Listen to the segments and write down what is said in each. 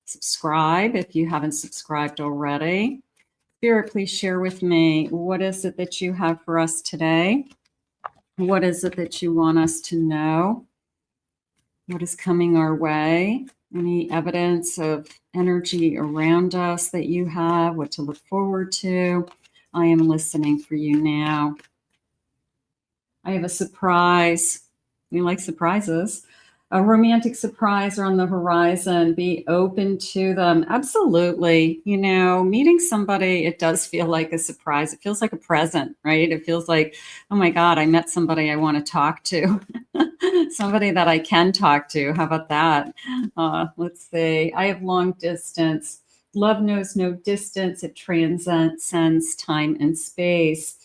Subscribe if you haven't subscribed already. Spirit, please share with me, what is it that you have for us today? What is it that you want us to know? What is coming our way? Any evidence of energy around us that you have, what to look forward to? I am listening for you now. I have a surprise. You like surprises? A romantic surprise on the horizon. Be open to them. Absolutely. You know, meeting somebody, it does feel like a surprise. It feels like a present, right? It feels like, oh my God, I met somebody I want to talk to. Somebody that I can talk to. How about that? Let's see. I have long distance. Love knows no distance. It transcends time and space.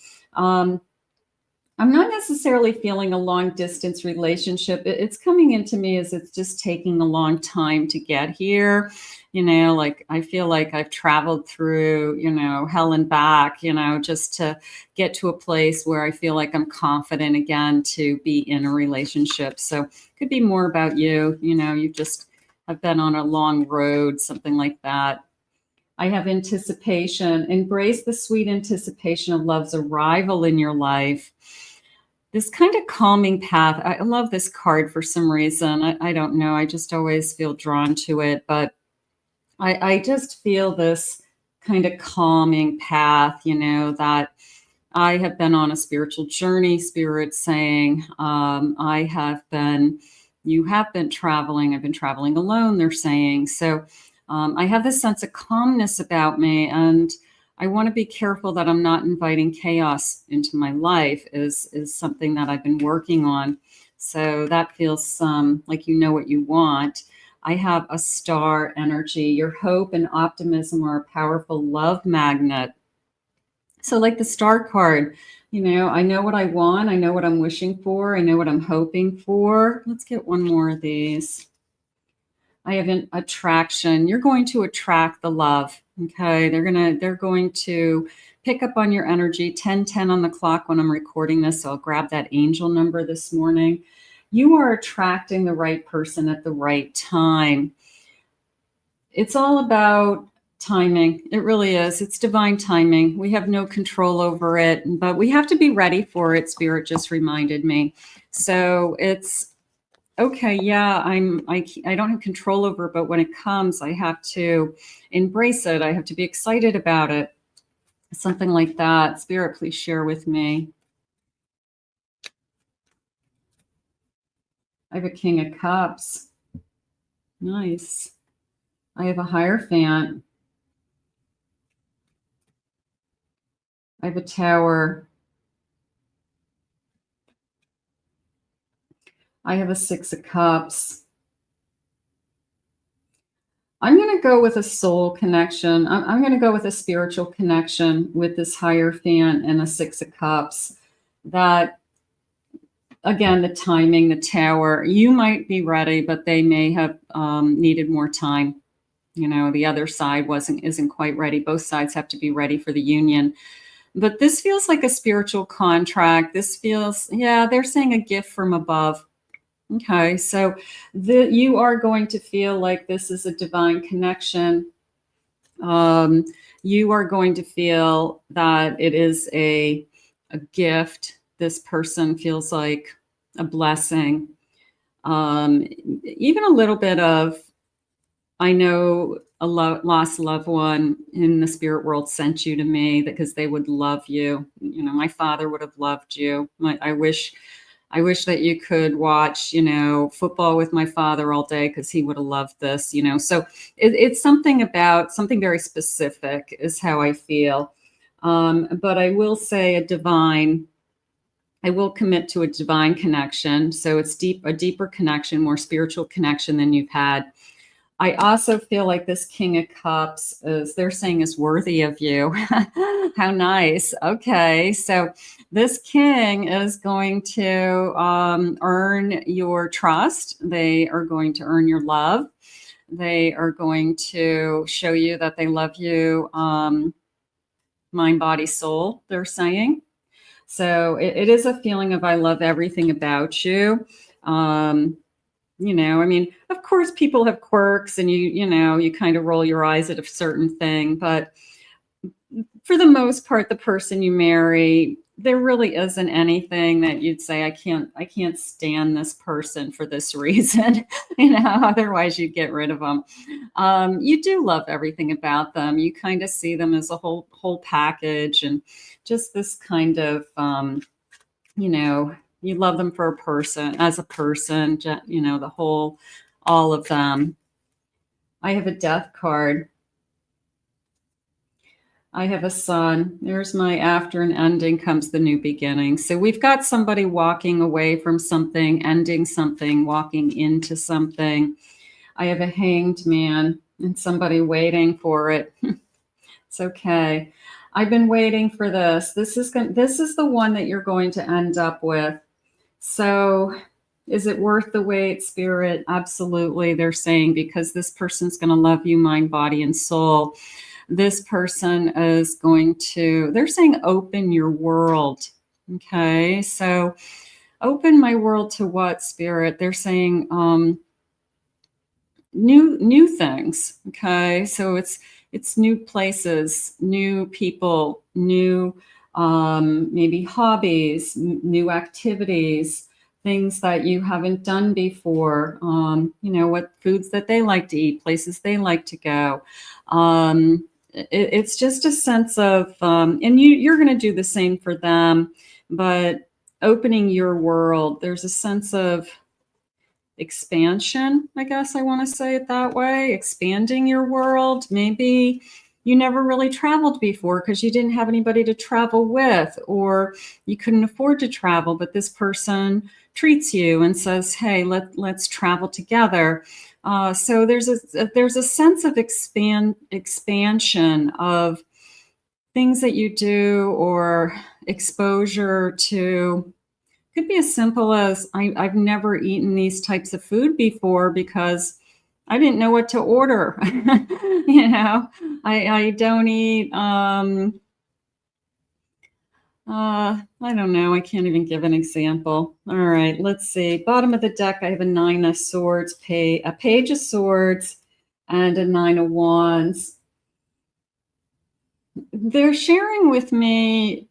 I'm not necessarily feeling a long distance relationship. It's coming into me as it's just taking a long time to get here. You know, like I feel like I've traveled through, you know, hell and back, you know, just to get to a place where I feel like I'm confident again to be in a relationship. So it could be more about you. You know, you just have been on a long road, something like that. I have anticipation. Embrace the sweet anticipation of love's arrival in your life. This kind of calming path. I love this card for some reason. I don't know. I just always feel drawn to it. But I just feel this kind of calming path, you know, that I have been on a spiritual journey, Spirit saying, you have been traveling. I've been traveling alone, they're saying. So I have this sense of calmness about me, and I want to be careful that I'm not inviting chaos into my life is something that I've been working on. So that feels like you know what you want. I have a star energy. Your hope and optimism are a powerful love magnet. So like the star card, you know, I know what I want. I know what I'm wishing for. I know what I'm hoping for. Let's get one more of these. I have an attraction. You're going to attract the love. Okay. They're going to pick up on your energy. 10:10 on the clock when I'm recording this. So I'll grab that angel number this morning. You are attracting the right person at the right time. It's all about timing. It really is. It's divine timing. We have no control over it, but we have to be ready for it. Spirit just reminded me. So it's okay, yeah, I don't have control over it, but when it comes, I have to embrace it. I have to be excited about it. Something like that. Spirit, please share with me. I have a King of Cups. Nice. I have a Hierophant. I have a Tower. I have a Six of Cups. I'm going to go with a soul connection. I'm going to go with a spiritual connection with this Hierophant and a Six of Cups. That, again, the timing, the Tower, you might be ready, but they may have needed more time. You know, the other side isn't quite ready. Both sides have to be ready for the union. But this feels like a spiritual contract. This feels, yeah, they're saying a gift from above. Okay, so you are going to feel like this is a divine connection. You are going to feel that it is a gift. This person feels like a blessing. Even a little bit of, I know a lost loved one in the spirit world sent you to me because they would love you. You know, my father would have loved you. I wish that you could watch, you know, football with my father all day because he would have loved this, you know. So it's something about something very specific is how I feel. But I will say I will commit to a divine connection. So it's a deeper connection, more spiritual connection than you've had. I also feel like this King of Cups they're saying is worthy of you. How nice. Okay. So this king is going to earn your trust. They are going to earn your love. They are going to show you that they love you, mind, body, soul, they're saying. So it is a feeling of I love everything about you. you know, I mean, of course people have quirks and you know, you kind of roll your eyes at a certain thing, but for the most part, the person you marry, there really isn't anything that you'd say, I can't stand this person for this reason. You know, otherwise you'd get rid of them. You do love everything about them. You kind of see them as a whole package, and just this kind of, you know, you love them for a person, as a person, you know, all of them. I have a death card. I have a son. There's my after an ending comes the new beginning. So we've got somebody walking away from something, ending something, walking into something. I have a hanged man and somebody waiting for it. It's okay. I've been waiting for this. This is the one that you're going to end up with. So is it worth the wait, Spirit? Absolutely, they're saying, because this person's going to love you, mind, body, and soul. This person is going to, they're saying, open your world. Okay, so open my world to what, Spirit? They're saying new things. Okay, so it's new places, new people, new maybe hobbies, new activities, things that you haven't done before. You know, what foods that they like to eat, places they like to go. It's just a sense of, and you're going to do the same for them, but opening your world, there's a sense of expansion, I guess I want to say it that way, expanding your world. Maybe you never really traveled before because you didn't have anybody to travel with, or you couldn't afford to travel, but this person treats you and says, hey, let's travel together. So there's a sense of expansion of things that you do, or exposure to. Could be as simple as I've never eaten these types of food before because I didn't know what to order. You know, I don't eat. I don't know. I can't even give an example. All right, let's see. Bottom of the deck, I have a 9 of Swords, a Page of Swords, and a 9 of Wands. They're sharing with me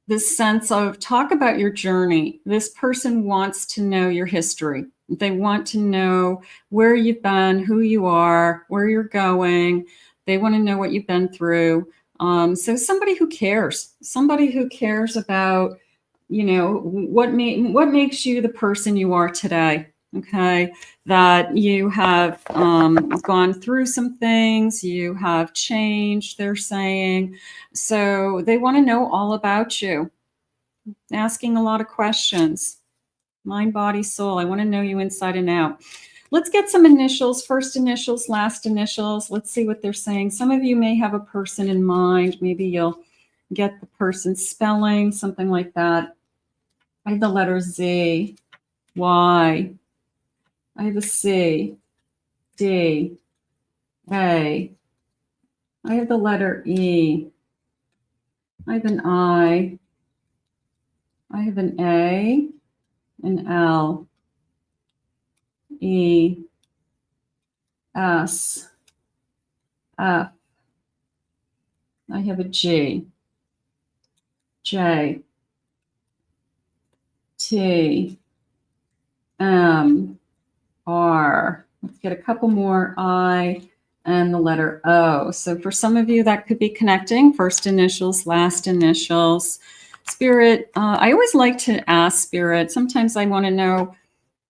this sense of, talk about your journey. This person wants to know your history. They want to know where you've been, who you are, where you're going. They want to know what you've been through. So somebody who cares about, you know, what makes you the person you are today. Okay, that you have gone through some things, you have changed, they're saying. So they want to know all about you, asking a lot of questions. Mind, body, soul. I want to know you inside and out. Let's get some initials, first initials, last initials. Let's see what they're saying. Some of you may have a person in mind. Maybe you'll get the person's spelling, something like that. I have the letter Z, Y. I have a C, D, A. I have the letter E. I have an I. I have an A, an L, E, S, F. I have a G, J, T, M, R. Let's get a couple more. I and the letter O. So for some of you, that could be connecting. First initials, last initials. Spirit, I always like to ask Spirit. Sometimes I want to know,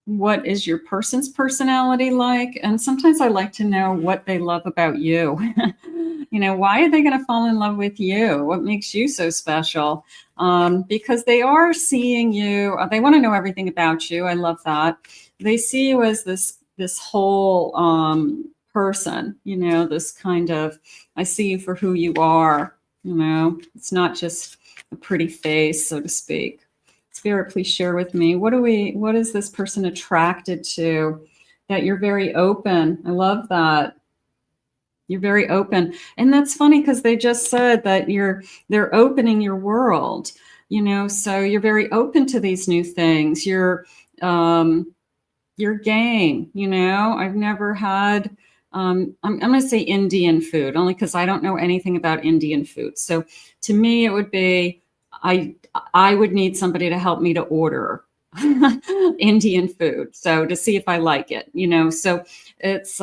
what is your person's personality like? And sometimes I like to know what they love about you. You know, why are they going to fall in love with you? What makes you so special? Because they are seeing you. They want to know everything about you. I love that. They see you as this whole person, you know, this kind of, I see you for who you are. You know, it's not just a pretty face, so to speak. Spirit, please share with me. What is this person attracted to? That you're very open. I love that. You're very open. And that's funny because they just said that they're opening your world, you know, so you're very open to these new things. You're your game. You know, I've never had, I'm going to say Indian food, only because I don't know anything about Indian food. So to me, it would be, I would need somebody to help me to order Indian food. So to see if I like it, you know, so it's,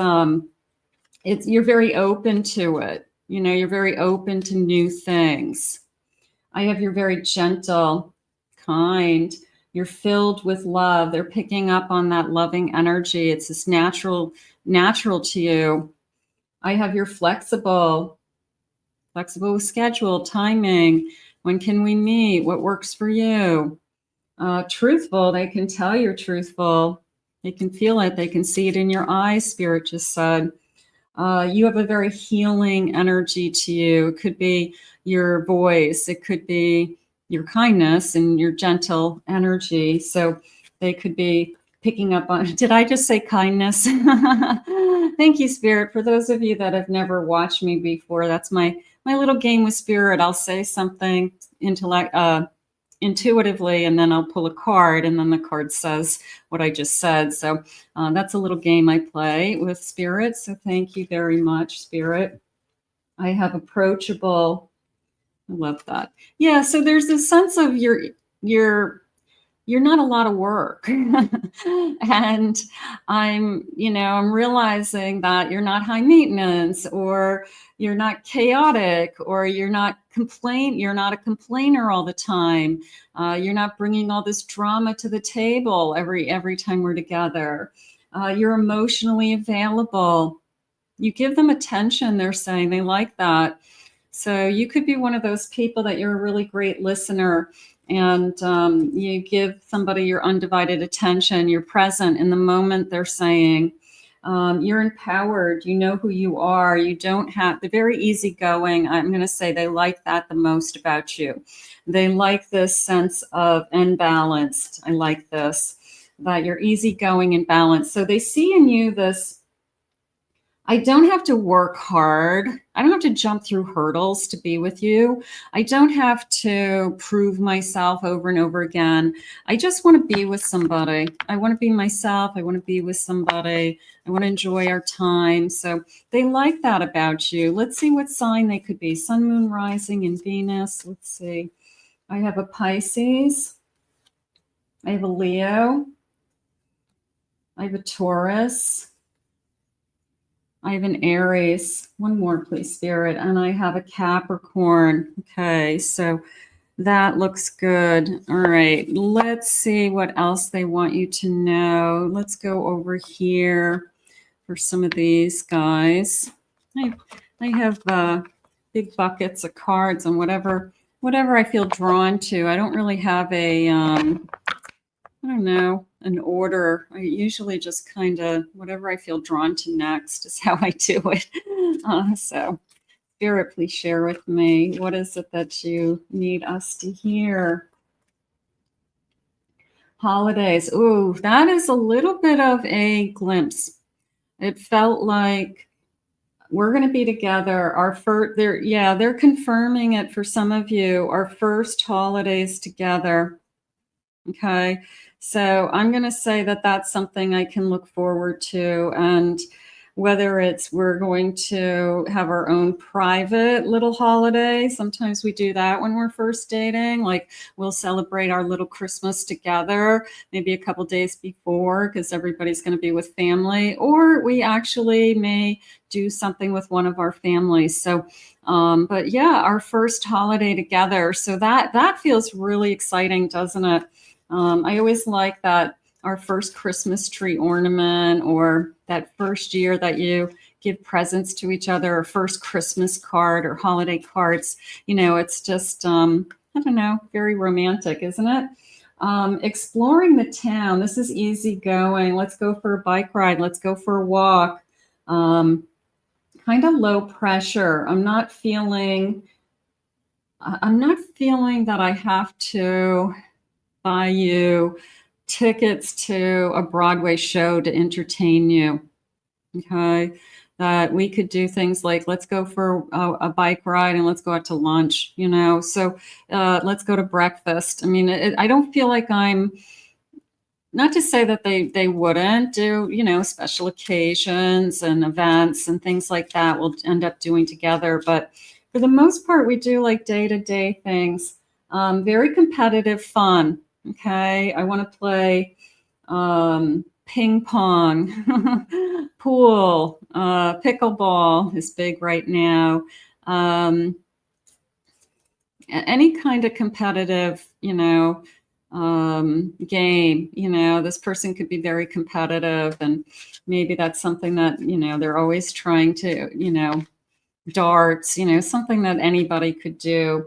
you're very open to it. You know, you're very open to new things. I have you're very gentle, kind. You're filled with love. They're picking up on that loving energy. It's just natural to you. I have you're flexible with schedule, timing. When can we meet? What works for you? Truthful. They can tell you're truthful. They can feel it. They can see it in your eyes, Spirit just said. You have a very healing energy to you. It could be your voice. It could be your kindness and your gentle energy. So they could be picking up on, did I just say kindness? Thank you, Spirit. For those of you that have never watched me before, that's my little game with Spirit. I'll say something intuitively, and then I'll pull a card, and then the card says what I just said. So that's a little game I play with Spirit. So thank you very much, Spirit. I have approachable. I love that. Yeah. So there's this sense of you're not a lot of work. And I'm realizing that you're not high maintenance, or you're not chaotic, or you're not a complainer all the time. You're not bringing all this drama to the table every time we're together. You're emotionally available. You give them attention, they're saying. They like that. So you could be one of those people that you're a really great listener, and you give somebody your undivided attention. You're present in the moment, they're saying. You're empowered. You know who you are. You don't have the very easygoing. I'm going to say they like that the most about you. They like this sense of unbalanced. I like this, that you're easygoing and balanced. So they see in you this, I don't have to work hard. I don't have to jump through hurdles to be with you. I don't have to prove myself over and over again. I just want to be with somebody. I want to be myself. I want to be with somebody. I want to enjoy our time. So they like that about you. Let's see what sign they could be. Sun, Moon, Rising, and Venus. Let's see. I have a Pisces. I have a Leo. I have a Taurus. I have an Aries. One more, please, Spirit. And I have a Capricorn. Okay, so that looks good. All right, let's see what else they want you to know. Let's go over here for some of these guys. I have big buckets of cards and whatever I feel drawn to. I don't really have a, I don't know, an order. I usually just kind of whatever I feel drawn to next is how I do it. So Spirit, please share with me. What is it that you need us to hear? Holidays. Ooh, that is a little bit of a glimpse. It felt like we're going to be together. They're confirming it for some of you. Our first holidays together. Okay. So I'm going to say that that's something I can look forward to. And whether it's we're going to have our own private little holiday. Sometimes we do that when we're first dating. Like we'll celebrate our little Christmas together, maybe a couple days before, because everybody's going to be with family. Or we actually may do something with one of our families. So, but yeah, our first holiday together. So that feels really exciting, doesn't it? I always like that our first Christmas tree ornament, or that first year that you give presents to each other, or first Christmas card or holiday cards. It's just, I don't know, very romantic, isn't it? Exploring the town. This is easy going. Let's go for a bike ride. Let's go for a walk. Kind of low pressure. I'm not feeling that I have to buy you tickets to a Broadway show to entertain you. Okay. That we could do things like, let's go for a bike ride and let's go out to lunch, so let's go to breakfast. I mean, I don't feel like I'm not to say that they wouldn't do, you know, special occasions and events and things like that we'll end up doing together. But for the most part, we do like day-to-day things. Very competitive fun. Okay. I want to play ping pong, pool, pickleball is big right now. Any kind of competitive, you know, game, you know, this person could be very competitive, and maybe that's something that, you know, they're always trying to, you know, darts, you know, something that anybody could do.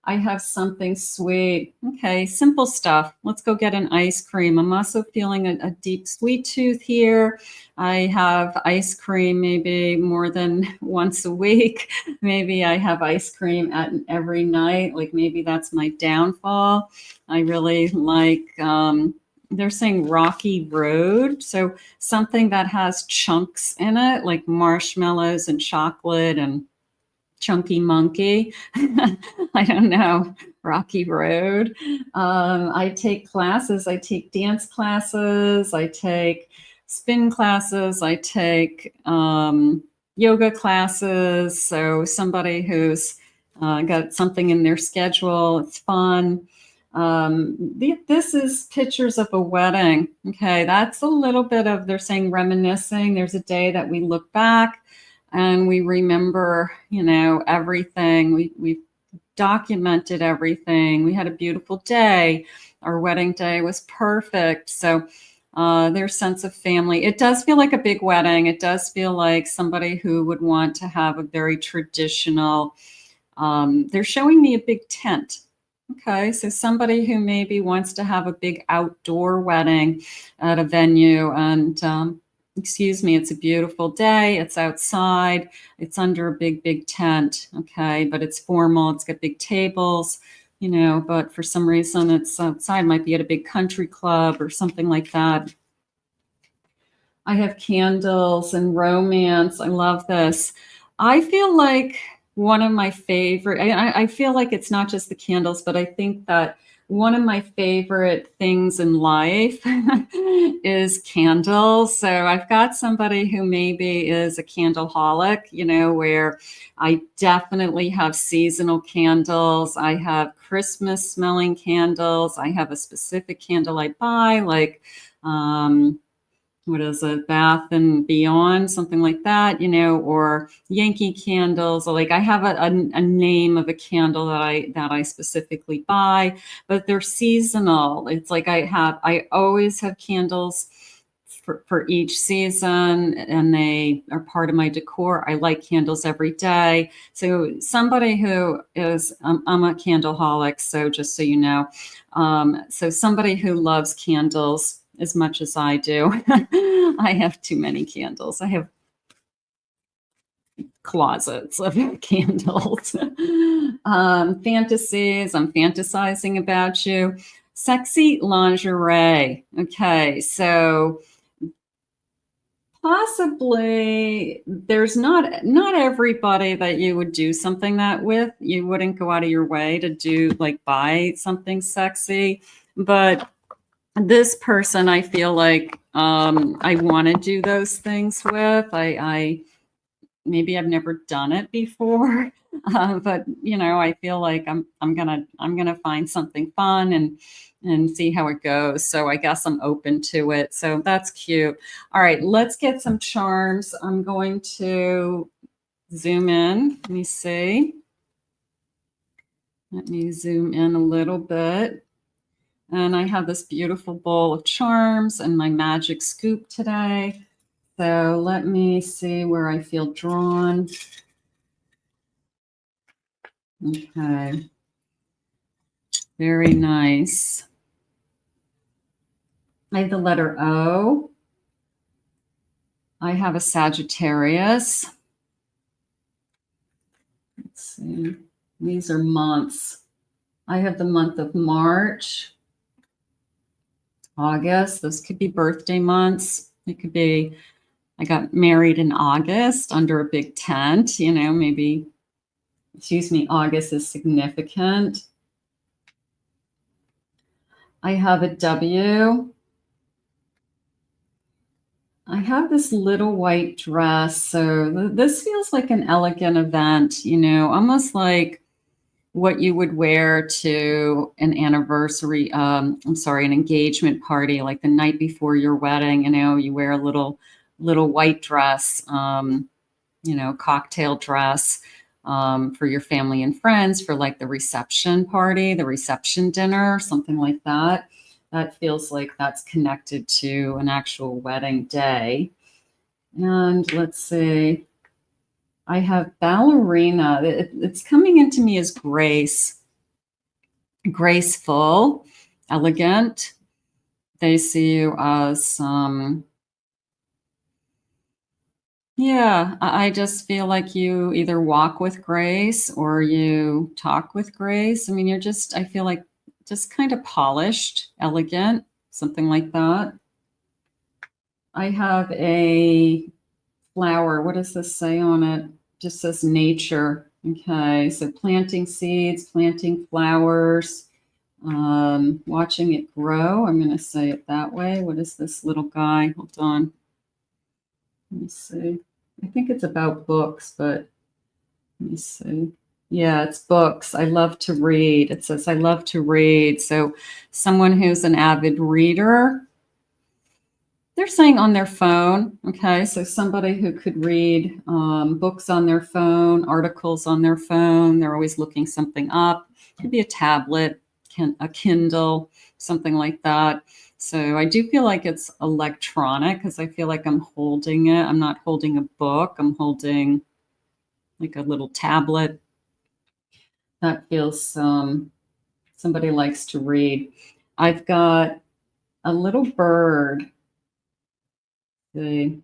I have something sweet. Okay, simple stuff. Let's go get an ice cream. I'm also feeling a deep sweet tooth here. I have ice cream maybe more than once a week. Maybe I have ice cream every night. Like maybe that's my downfall. I really like, they're saying rocky road. So something that has chunks in it, like marshmallows and chocolate and chunky monkey. I don't know. Rocky road. I take classes. I take dance classes. I take spin classes. I take yoga classes. So somebody who's got something in their schedule. It's fun. This is pictures of a wedding. Okay, that's a little bit of, they're saying reminiscing. There's a day that we look back and we remember, you know, everything. We've documented everything. We had a beautiful day. Our wedding day was perfect. So their sense of family. It does feel like a big wedding. It does feel like somebody who would want to have a very traditional, they're showing me a big tent. Okay, so somebody who maybe wants to have a big outdoor wedding at a venue, and excuse me, it's a beautiful day. It's outside. It's under a big tent. Okay, but it's formal. It's got big tables, you know, but for some reason it's outside. Might be at a big country club or something like that. I have candles and romance. I love this. I feel like one of my favorite, I feel like it's not just the candles, but I think that one of my favorite things in life is candles. So I've got somebody who maybe is a candleholic, you know, where I definitely have seasonal candles. I have Christmas smelling candles. I have a specific candle I buy, like, what is it, Bath and Beyond, something like that, you know, or Yankee candles. Like I have a name of a candle that I specifically buy, but they're seasonal. It's like I always have candles for each season, and they are part of my decor. I like candles every day. So somebody who is, I'm a candleholic, so just so you know, so somebody who loves candles as much as I do. I have too many candles. I have closets of candles. Fantasies. I'm fantasizing about you. Sexy lingerie. Okay, so possibly there's not everybody that you would do something that with. You wouldn't go out of your way to do, like, buy something sexy, but this person, I feel like I want to do those things with. I maybe I've never done it before, but you know, I feel like I'm gonna find something fun and see how it goes. So I guess I'm open to it. So that's cute. All right, let's get some charms. I'm going to zoom in. Let me see. Let me zoom in a little bit. And I have this beautiful bowl of charms and my magic scoop today. So let me see where I feel drawn. Okay. Very nice. I have the letter O. I have a Sagittarius. Let's see. These are months. I have the month of March. August, those could be birthday months. It could be, I got married in August under a big tent, you know, maybe, excuse me, August is significant. I have a W. I have this little white dress. So this feels like an elegant event, you know, almost like what you would wear to an anniversary, I'm sorry, an engagement party, like the night before your wedding, you know, you wear a little white dress, you know, cocktail dress, for your family and friends for like the reception party, the reception dinner, something like that. That feels like that's connected to an actual wedding day. And let's see, I have ballerina. It's coming into me as grace, graceful, elegant. They see you as, yeah, I just feel like you either walk with grace or you talk with grace. I mean, you're just, I feel like just kind of polished, elegant, something like that. I have a flower. What does this say on it? Just says nature. Okay, so planting seeds, planting flowers, watching it grow. I'm going to say it that way. What is this little guy? Hold on. Let me see. I think it's about books, but let me see. Yeah, it's books. I love to read. It says, I love to read. So someone who's an avid reader, they're saying on their phone. Okay, so somebody who could read books on their phone, articles on their phone. They're always looking something up. Could be a tablet, a Kindle, something like that. So I do feel like it's electronic because I feel like I'm holding it. I'm not holding a book. I'm holding like a little tablet. That feels, somebody likes to read. I've got a little bird. See.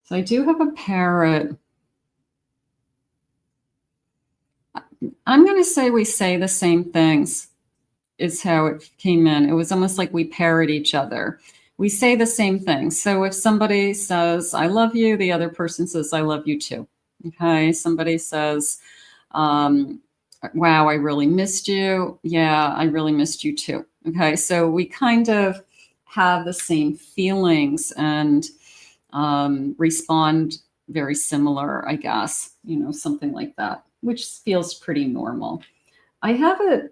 So I do have a parrot. I'm going to say we say the same things is how it came in. It was almost like we parrot each other. We say the same things. So if somebody says, I love you, the other person says, I love you too. Okay. Somebody says, wow, I really missed you. Yeah, I really missed you too. Okay. So we kind of have the same feelings and respond very similar, I guess, you know, something like that, which feels pretty normal. I have a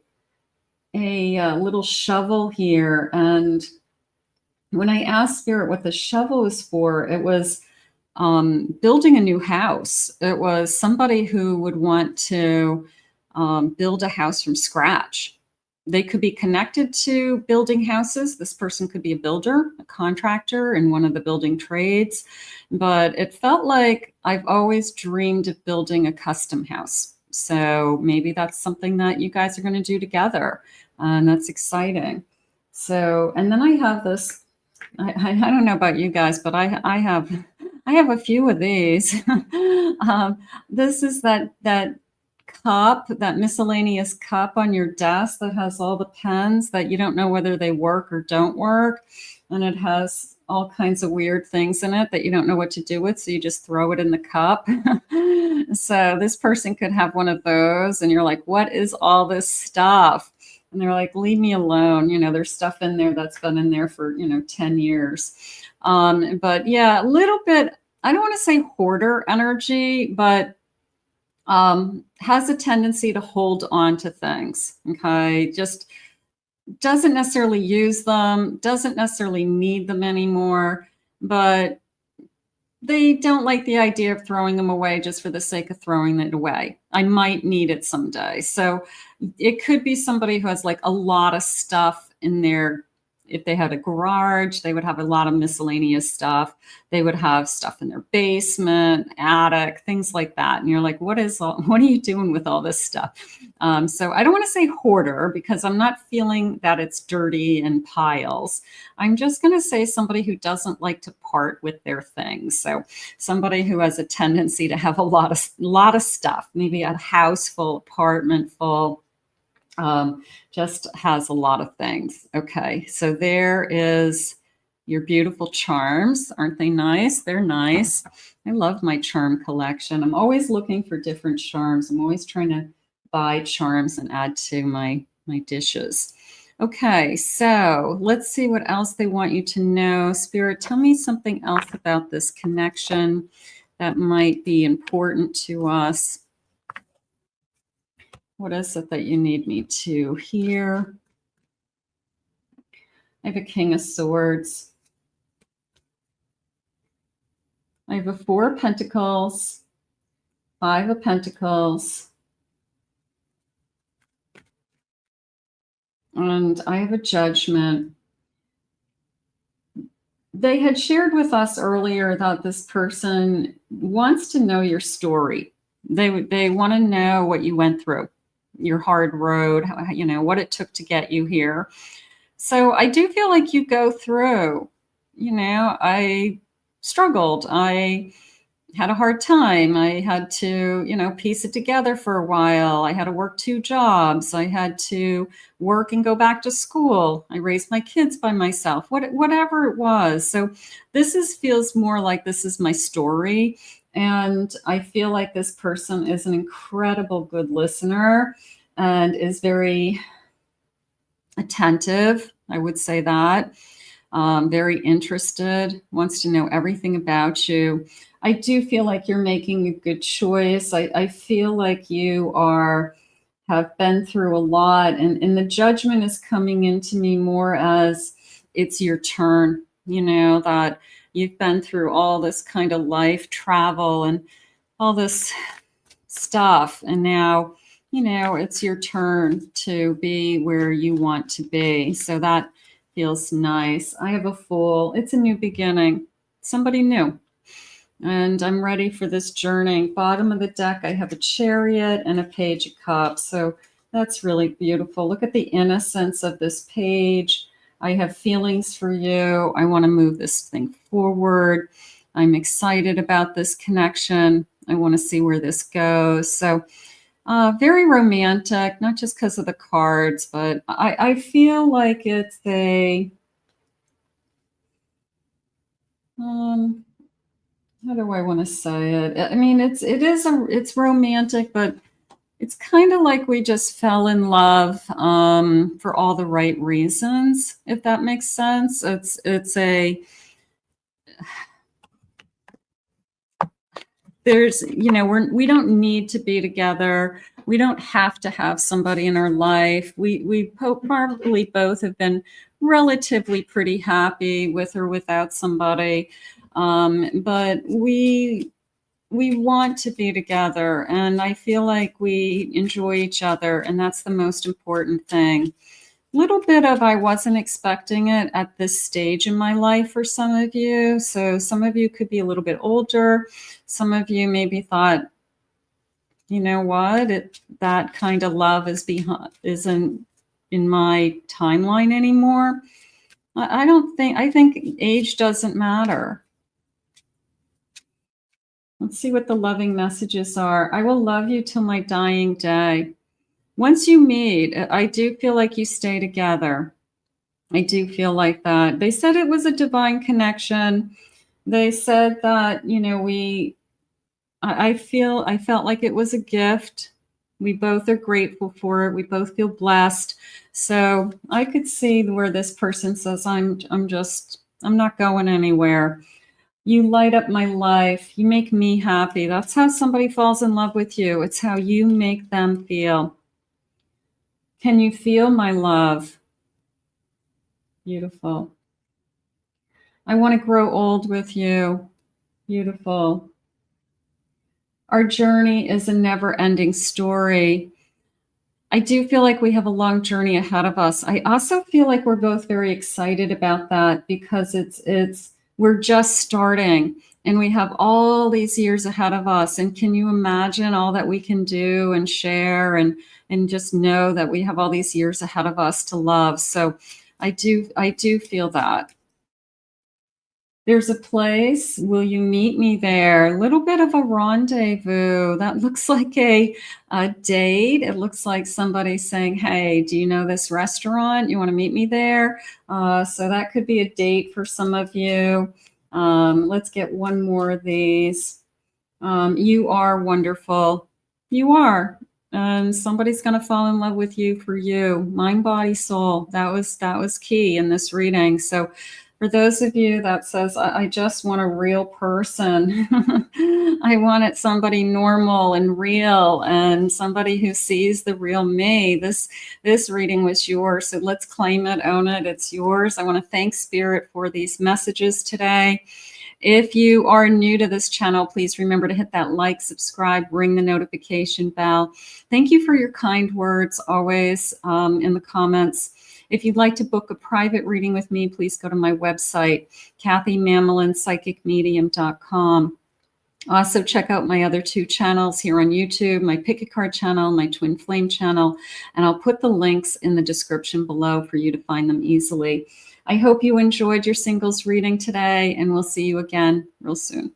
little shovel here. And when I asked Spirit what the shovel was for, it was building a new house. It was somebody who would want to build a house from scratch. They could be connected to building houses. This person could be a builder, a contractor in one of the building trades. But it felt like I've always dreamed of building a custom house. So maybe that's something that you guys are going to do together. And that's exciting. So, and then I have this, I don't know about you guys, but I have a few of these. This is that cup, that miscellaneous cup on your desk that has all the pens that you don't know whether they work or don't work. And it has all kinds of weird things in it that you don't know what to do with. So you just throw it in the cup. So this person could have one of those and you're like, what is all this stuff? And they're like, leave me alone. You know, there's stuff in there that's been in there for, 10 years. But yeah, a little bit, I don't want to say hoarder energy, but has a tendency to hold on to things. Okay. Just doesn't necessarily use them, doesn't necessarily need them anymore, but they don't like the idea of throwing them away just for the sake of throwing it away. I might need it someday. So it could be somebody who has like a lot of stuff in their, if they had a garage, they would have a lot of miscellaneous stuff. They would have stuff in their basement, attic, things like that. And you're like, what are you doing with all this stuff? So I don't want to say hoarder because I'm not feeling that it's dirty and piles. I'm just going to say somebody who doesn't like to part with their things. So somebody who has a tendency to have a lot of stuff, maybe a house full, apartment full, just has a lot of things. Okay, so there is your beautiful charms. Aren't they nice? They're nice. I love my charm collection. I'm always looking for different charms. I'm always trying to buy charms and add to my dishes. Okay, so let's see what else they want you to know. Spirit, tell me something else about this connection that might be important to us. What is it that you need me to hear? I have a King of Swords. I have a Four of Pentacles, Five of Pentacles, and I have a Judgment. They had shared with us earlier that this person wants to know your story. They want to know what you went through, your hard road, you know, what it took to get you here. So I do feel like you go through, you know, I struggled. I had a hard time. I had to, you know, piece it together for a while. I had to work 2 jobs. I had to work and go back to school. I raised my kids by myself, whatever it was. So feels more like this is my story. And I feel like this person is an incredible good listener and is very attentive. I would say that. Very interested, wants to know everything about you. I do feel like you're making a good choice. I feel like you have been through a lot, and the Judgment is coming into me more as it's your turn, you know, that you've been through all this kind of life travel and all this stuff. And now, you know, it's your turn to be where you want to be. So that feels nice. I have a Fool. It's a new beginning, somebody new. And I'm ready for this journey. Bottom of the deck, I have a Chariot and a Page of Cups. So that's really beautiful. Look at the innocence of this page. I have feelings for you. I want to move this thing forward. I'm excited about this connection. I want to see where this goes. So very romantic, not just because of the cards, but I feel like it's a, how do I want to say it? I mean, it's romantic, but it's kind of like we just fell in love for all the right reasons, if that makes sense. There's, you know, we don't need to be together. We don't have to have somebody in our life. We probably both have been relatively pretty happy with or without somebody. But we want to be together, and I feel like we enjoy each other, and that's the most important thing. Little bit of I wasn't expecting it at this stage in my life for some of you. So some of you could be a little bit older. Some of you maybe thought, you know what, that kind of love isn't in my timeline anymore. I think age doesn't matter. Let's see what the loving messages are. I will love you till my dying day. Once you meet, I do feel like you stay together. I do feel like that. They said it was a divine connection. They said that, you know, I felt like it was a gift. We both are grateful for it. We both feel blessed. So I could see where this person says, I'm not going anywhere. You light up my life. You make me happy. That's how somebody falls in love with you. It's how you make them feel. Can you feel my love? Beautiful. I want to grow old with you. Beautiful. Our journey is a never-ending story. I do feel like we have a long journey ahead of us. I also feel like we're both very excited about that because we're just starting and we have all these years ahead of us. And can you imagine all that we can do and share and just know that we have all these years ahead of us to love. So I do feel that. There's a place. Will you meet me there? A little bit of a rendezvous. That looks like a date. It looks like somebody saying, hey, do you know this restaurant? You want to meet me there? So that could be a date for some of you. Let's get one more of these. You are wonderful. You are. and somebody's going to fall in love with you for you. Mind, body, soul. That was key in this reading. So for those of you that says, I just want a real person, I wanted somebody normal and real and somebody who sees the real me, this reading was yours. So let's claim it, own it. It's yours. I want to thank Spirit for these messages today. If you are new to this channel, please remember to hit that like, subscribe, ring the notification bell. Thank you for your kind words always in the comments. If you'd like to book a private reading with me, please go to my website, KathyMamolenPsychicMedium.com. Also, check out my other 2 channels here on YouTube, my Pick a Card channel, my Twin Flame channel, and I'll put the links in the description below for you to find them easily. I hope you enjoyed your singles reading today, and we'll see you again real soon.